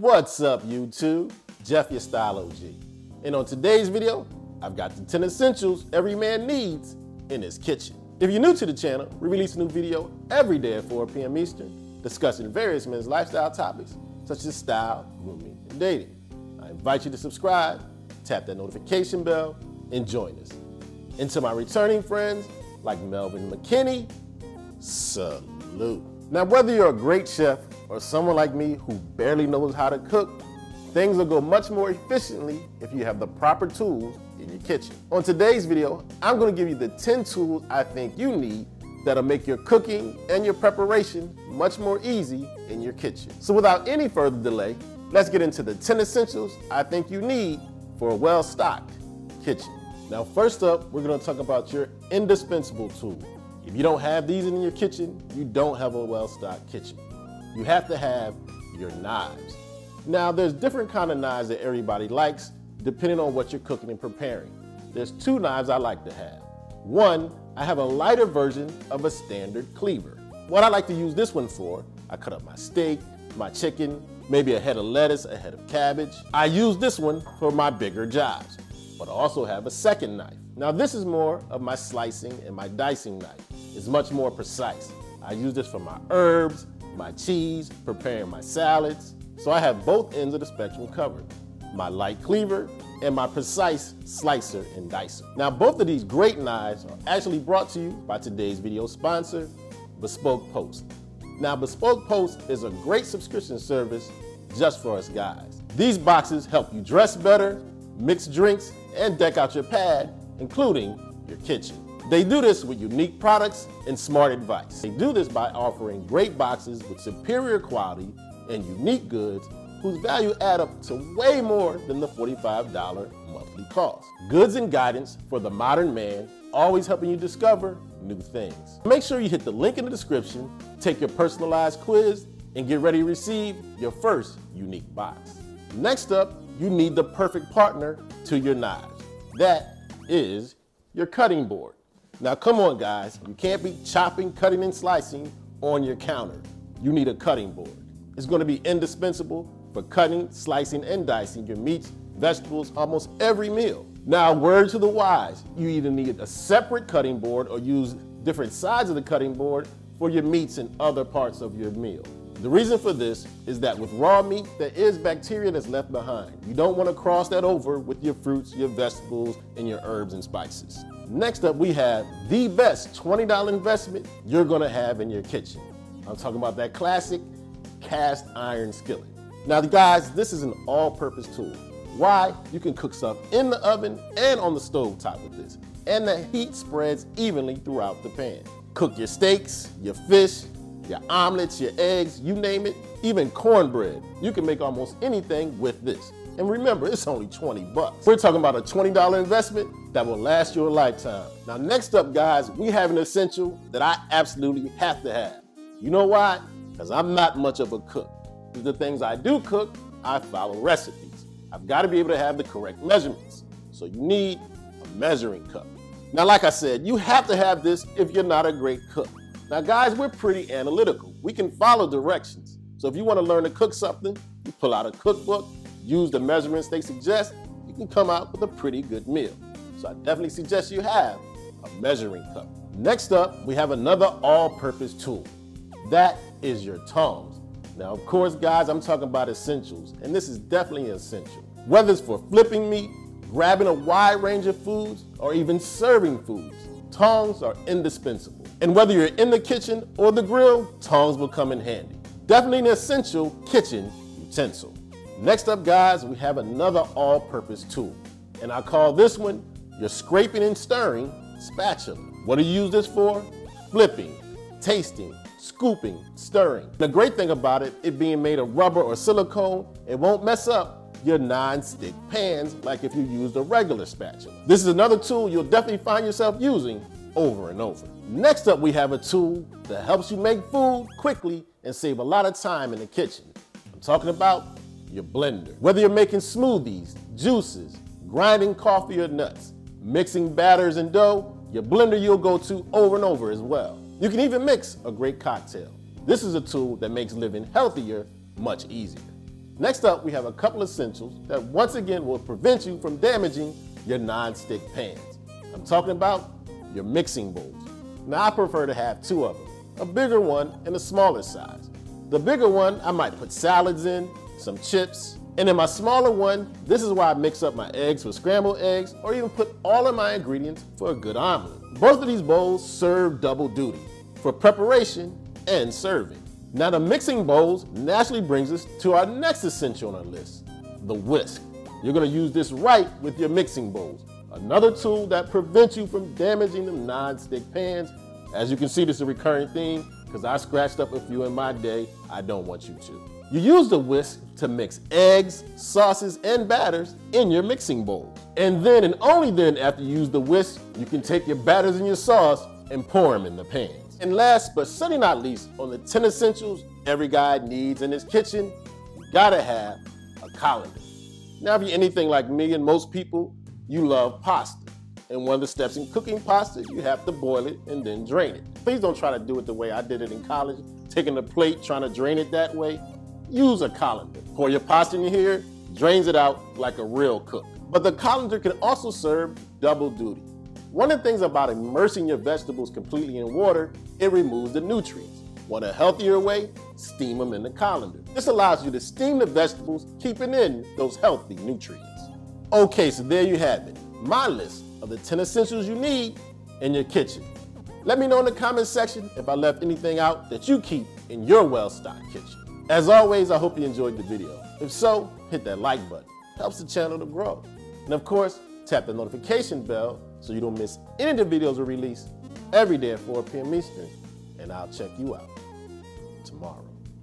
What's up, YouTube? Jeff, your Style OG. And on today's video, I've got the 10 essentials every man needs in his kitchen. If you're new to the channel, we release a new video every day at 4 p.m. Eastern, discussing various men's lifestyle topics, such as style, grooming, and dating. I invite you to subscribe, tap that notification bell, and join us. And to my returning friends, like Melvin McKinney, salute. Now, whether you're a great chef or someone like me who barely knows how to cook, things will go much more efficiently if you have the proper tools in your kitchen. On today's video, I'm going to give you the 10 tools I think you need that'll make your cooking and your preparation much more easy in your kitchen. So without any further delay, let's get into the 10 essentials I think you need for a well-stocked kitchen. Now, first up, we're going to talk about your indispensable tool. If you don't have these in your kitchen, you don't have a well-stocked kitchen. You have to have your knives. Now, there's different kind of knives that everybody likes, depending on what you're cooking and preparing. There's two knives I like to have. One, I have a lighter version of a standard cleaver. What I like to use this one for, I cut up my steak, my chicken, maybe a head of lettuce, a head of cabbage. I use this one for my bigger jobs, but I also have a second knife. Now, this is more of my slicing and my dicing knife. It's much more precise. I use this for my herbs, my cheese, preparing my salads. So I have both ends of the spectrum covered. My light cleaver and my precise slicer and dicer. Now, both of these great knives are actually brought to you by today's video sponsor, Bespoke Post. Now, Bespoke Post is a great subscription service just for us guys. These boxes help you dress better, mix drinks, and deck out your pad, including your kitchen. They do this with unique products and smart advice. They do this by offering great boxes with superior quality and unique goods whose value add up to way more than the $45 monthly cost. Goods and guidance for the modern man, always helping you discover new things. Make sure you hit the link in the description, take your personalized quiz, and get ready to receive your first unique box. Next up, you need the perfect partner to your knives. That is your cutting board. Now, come on, guys. You can't be chopping, cutting, and slicing on your counter. You need a cutting board. It's going to be indispensable for cutting, slicing, and dicing your meats, vegetables, almost every meal. Now, word to the wise, you either need a separate cutting board or use different sides of the cutting board for your meats and other parts of your meal. The reason for this is that with raw meat, there is bacteria that's left behind. You don't want to cross that over with your fruits, your vegetables, and your herbs and spices. Next up, we have the best $20 investment you're going to have in your kitchen. I'm talking about that classic cast iron skillet. Now, guys, this is an all-purpose tool. Why? You can cook stuff in the oven and on the stove top with this, and the heat spreads evenly throughout the pan. Cook your steaks, your fish, your omelets, your eggs, you name it, even cornbread. You can make almost anything with this. And remember, it's only 20 bucks. We're talking about a $20 investment that will last you a lifetime. Now, next up, guys, we have an essential that I absolutely have to have. You know why? Because I'm not much of a cook. The things I do cook, I follow recipes. I've got to be able to have the correct measurements. So you need a measuring cup. Now, like I said, you have to have this if you're not a great cook. Now, guys, we're pretty analytical. We can follow directions. So if you want to learn to cook something, you pull out a cookbook, use the measurements they suggest, you can come out with a pretty good meal. So I definitely suggest you have a measuring cup. Next up, we have another all-purpose tool. That is your tongs. Now, of course, guys, I'm talking about essentials, and this is definitely an essential. Whether it's for flipping meat, grabbing a wide range of foods, or even serving foods, tongs are indispensable. And whether you're in the kitchen or the grill, tongs will come in handy. Definitely an essential kitchen utensil. Next up, guys, we have another all-purpose tool, and I call this one your scraping and stirring spatula. What do you use this for? Flipping, tasting, scooping, stirring. The great thing about it being made of rubber or silicone, it won't mess up your non-stick pans like if you used a regular spatula. This is another tool you'll definitely find yourself using over and over. Next up, we have a tool that helps you make food quickly and save a lot of time in the kitchen. I'm talking about your blender. Whether you're making smoothies, juices, grinding coffee or nuts, mixing batters and dough, your blender you'll go to over and over as well. You can even mix a great cocktail. This is a tool that makes living healthier much easier. Next up, we have a couple essentials that once again will prevent you from damaging your non-stick pans. I'm talking about your mixing bowls. Now I prefer to have two of them, a bigger one and a smaller size. The bigger one, I might put salads in, some chips, and in my smaller one, this is where I mix up my eggs for scrambled eggs or even put all of my ingredients for a good omelet. Both of these bowls serve double duty for preparation and serving. Now the mixing bowls naturally brings us to our next essential on our list, the whisk. You're gonna use this right with your mixing bowls. Another tool that prevents you from damaging them non-stick pans. As you can see, this is a recurring theme because I scratched up a few in my day. I don't want you to. You use the whisk to mix eggs, sauces, and batters in your mixing bowl. And then and only then after you use the whisk, you can take your batters and your sauce and pour them in the pans. And last but certainly not least, on the 10 essentials every guy needs in his kitchen, you gotta have a colander. Now if you're anything like me and most people, you love pasta. And one of the steps in cooking pasta, you have to boil it and then drain it. Please don't try to do it the way I did it in college, taking a plate, trying to drain it that way. Use a colander. Pour your pasta in here, drains it out like a real cook. But the colander can also serve double duty. One of the things about immersing your vegetables completely in water, it removes the nutrients. Want a healthier way? Steam them in the colander. This allows you to steam the vegetables, keeping in those healthy nutrients. Okay, so there you have it. My list of the 10 essentials you need in your kitchen. Let me know in the comment section if I left anything out that you keep in your well-stocked kitchen. As always, I hope you enjoyed the video. If so, hit that like button. Helps the channel to grow. And of course, tap the notification bell so you don't miss any of the videos we release every day at 4 p.m. Eastern, and I'll check you out.